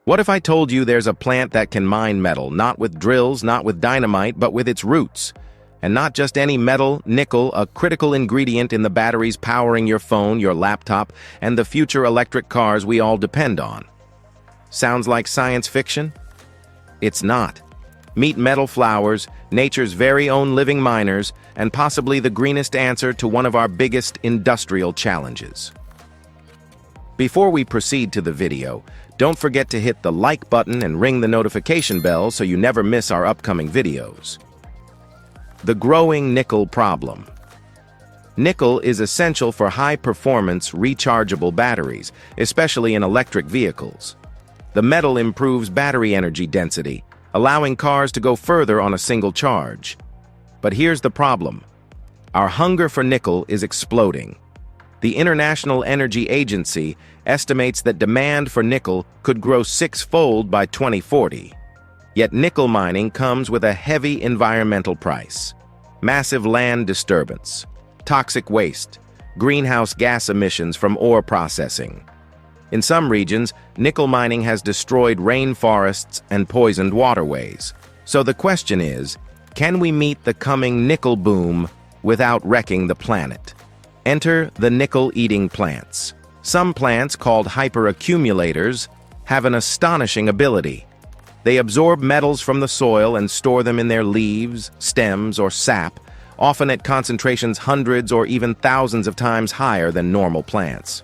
What if I told you there's a plant that can mine metal, not with drills, not with dynamite, but with its roots? And not just any metal, nickel, a critical ingredient in the batteries powering your phone, your laptop, and the future electric cars we all depend on. Sounds like science fiction? It's not. Meet metal flowers, nature's very own living miners, and possibly the greenest answer to one of our biggest industrial challenges. Before we proceed to the video, don't forget to hit the like button and ring the notification bell so you never miss our upcoming videos. The growing nickel problem. Nickel is essential for high-performance, rechargeable batteries, especially in electric vehicles. The metal improves battery energy density, allowing cars to go further on a single charge. But here's the problem. Our hunger for nickel is exploding. The International Energy Agency estimates that demand for nickel could grow six-fold by 2040. Yet nickel mining comes with a heavy environmental price. Massive land disturbance, toxic waste, greenhouse gas emissions from ore processing. In some regions, nickel mining has destroyed rainforests and poisoned waterways. So the question is, can we meet the coming nickel boom without wrecking the planet? Enter the nickel-eating plants. Some plants, called hyperaccumulators, have an astonishing ability. They absorb metals from the soil and store them in their leaves, stems, or sap, often at concentrations hundreds or even thousands of times higher than normal plants.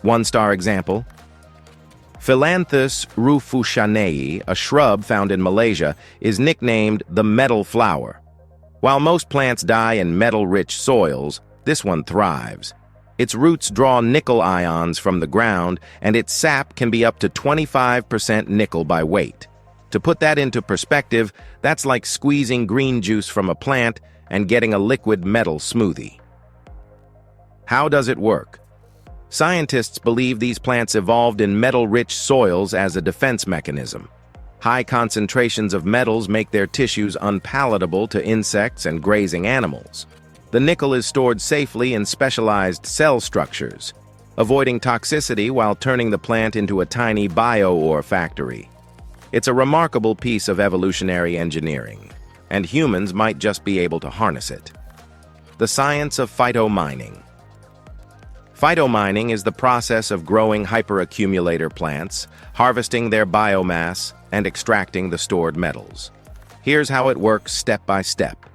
One-star example: Phyllanthus rufushanei, a shrub found in Malaysia, is nicknamed the metal flower. While most plants die in metal-rich soils, this one thrives. Its roots draw nickel ions from the ground, and its sap can be up to 25% nickel by weight. To put that into perspective, that's like squeezing green juice from a plant and getting a liquid metal smoothie. How does it work? Scientists believe these plants evolved in metal-rich soils as a defense mechanism. High concentrations of metals make their tissues unpalatable to insects and grazing animals. The nickel is stored safely in specialized cell structures, avoiding toxicity while turning the plant into a tiny bio-ore factory. It's a remarkable piece of evolutionary engineering, and humans might just be able to harness it. The science of phytomining. Phytomining is the process of growing hyperaccumulator plants, harvesting their biomass, and extracting the stored metals. Here's how it works step by step.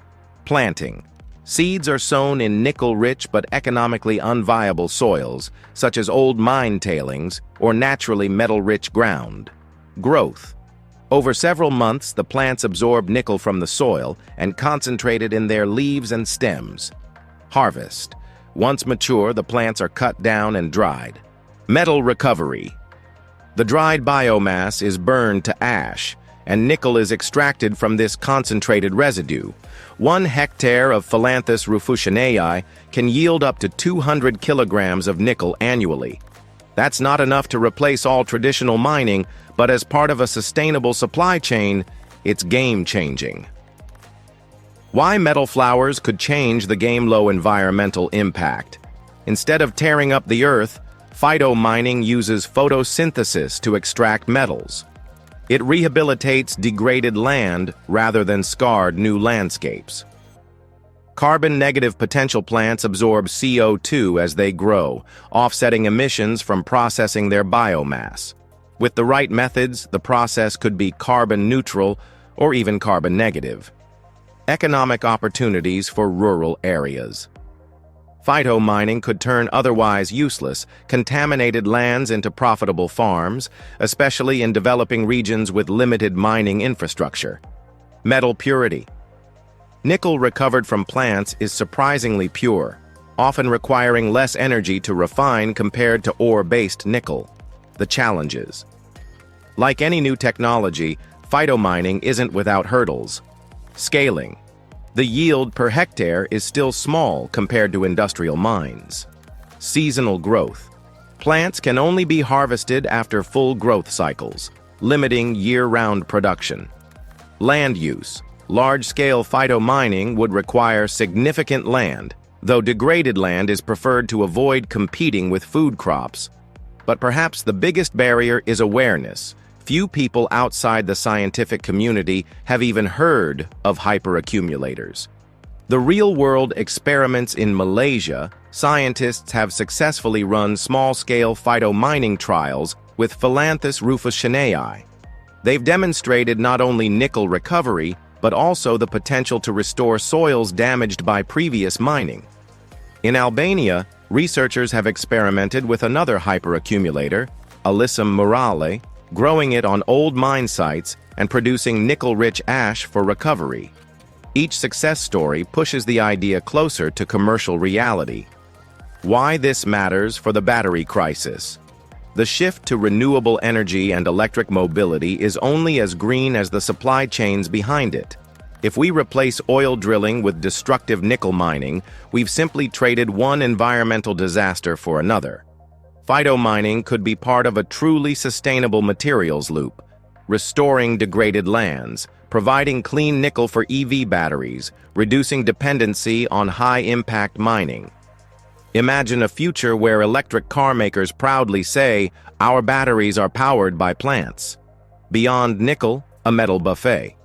Planting. Seeds are sown in nickel-rich but economically unviable soils, such as old mine tailings or naturally metal-rich ground. Growth. Over several months, the plants absorb nickel from the soil and concentrate it in their leaves and stems. Harvest. Once mature, the plants are cut down and dried. Metal recovery. The dried biomass is burned to ash, and nickel is extracted from this concentrated residue. 1 hectare of Phyllanthus rufushanei can yield up to 200 kilograms of nickel annually. That's not enough to replace all traditional mining, but as part of a sustainable supply chain, it's game-changing. Why metal flowers could change the game-low environmental impact. Instead of tearing up the earth, phytomining uses photosynthesis to extract metals. It rehabilitates degraded land rather than scarred new landscapes. Carbon-negative potential plants absorb CO2 as they grow, offsetting emissions from processing their biomass. With the right methods, the process could be carbon-neutral or even carbon-negative. Economic opportunities for rural areas. Phytomining could turn otherwise useless, contaminated lands into profitable farms, especially in developing regions with limited mining infrastructure. Metal purity. Nickel recovered from plants is surprisingly pure, often requiring less energy to refine compared to ore-based nickel. The challenges. Like any new technology, phytomining isn't without hurdles. Scaling. The yield per hectare is still small compared to industrial mines. Seasonal growth. Plants can only be harvested after full growth cycles, limiting year-round production. Land use. Large-scale phytomining would require significant land, though degraded land is preferred to avoid competing with food crops. But perhaps the biggest barrier is awareness. Few people outside the scientific community have even heard of hyperaccumulators. The real-world experiments in Malaysia, scientists have successfully run small-scale phytomining trials with Philanthus rufuscinei. They've demonstrated not only nickel recovery, but also the potential to restore soils damaged by previous mining. In Albania, researchers have experimented with another hyperaccumulator, Alyssum murale, growing it on old mine sites and producing nickel-rich ash for recovery. Each success story pushes the idea closer to commercial reality. Why this matters for the battery crisis. The shift to renewable energy and electric mobility is only as green as the supply chains behind it. If we replace oil drilling with destructive nickel mining, we've simply traded one environmental disaster for another. Phytomining could be part of a truly sustainable materials loop, restoring degraded lands, providing clean nickel for EV batteries, reducing dependency on high-impact mining. Imagine a future where electric car makers proudly say, "Our batteries are powered by plants." Beyond nickel, a metal buffet.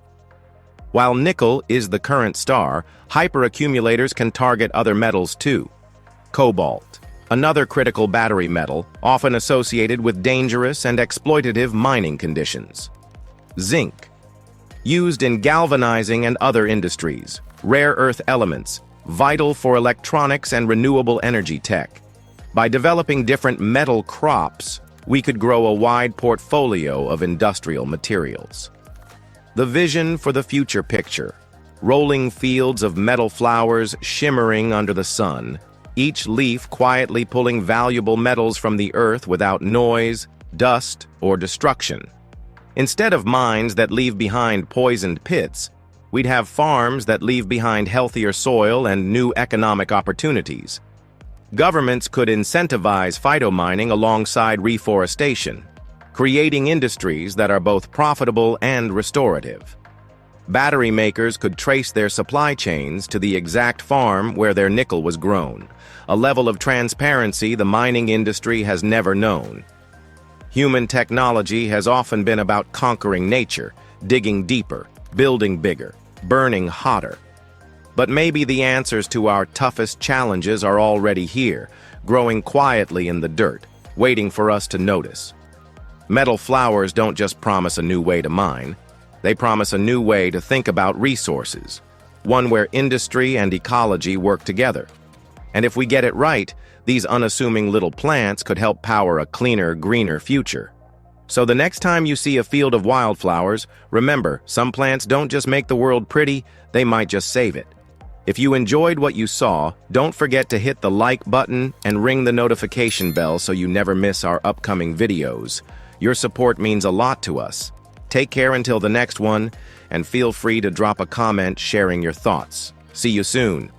While nickel is the current star, hyperaccumulators can target other metals too. Cobalt, another critical battery metal, often associated with dangerous and exploitative mining conditions. Zinc, used in galvanizing and other industries. Rare earth elements, vital for electronics and renewable energy tech. By developing different metal crops, we could grow a wide portfolio of industrial materials. The vision for the future picture. Rolling fields of metal flowers shimmering under the sun, each leaf quietly pulling valuable metals from the earth without noise, dust, or destruction. Instead of mines that leave behind poisoned pits, we'd have farms that leave behind healthier soil and new economic opportunities. Governments could incentivize phytomining alongside reforestation, creating industries that are both profitable and restorative. Battery makers could trace their supply chains to the exact farm where their nickel was grown, a level of transparency the mining industry has never known. Human technology has often been about conquering nature, digging deeper, building bigger, burning hotter. But maybe the answers to our toughest challenges are already here, growing quietly in the dirt, waiting for us to notice. Metal flowers don't just promise a new way to mine, they promise a new way to think about resources, one where industry and ecology work together. And if we get it right, these unassuming little plants could help power a cleaner, greener future. So the next time you see a field of wildflowers, remember, some plants don't just make the world pretty, they might just save it. If you enjoyed what you saw, don't forget to hit the like button and ring the notification bell so you never miss our upcoming videos. Your support means a lot to us. Take care until the next one, and feel free to drop a comment sharing your thoughts. See you soon.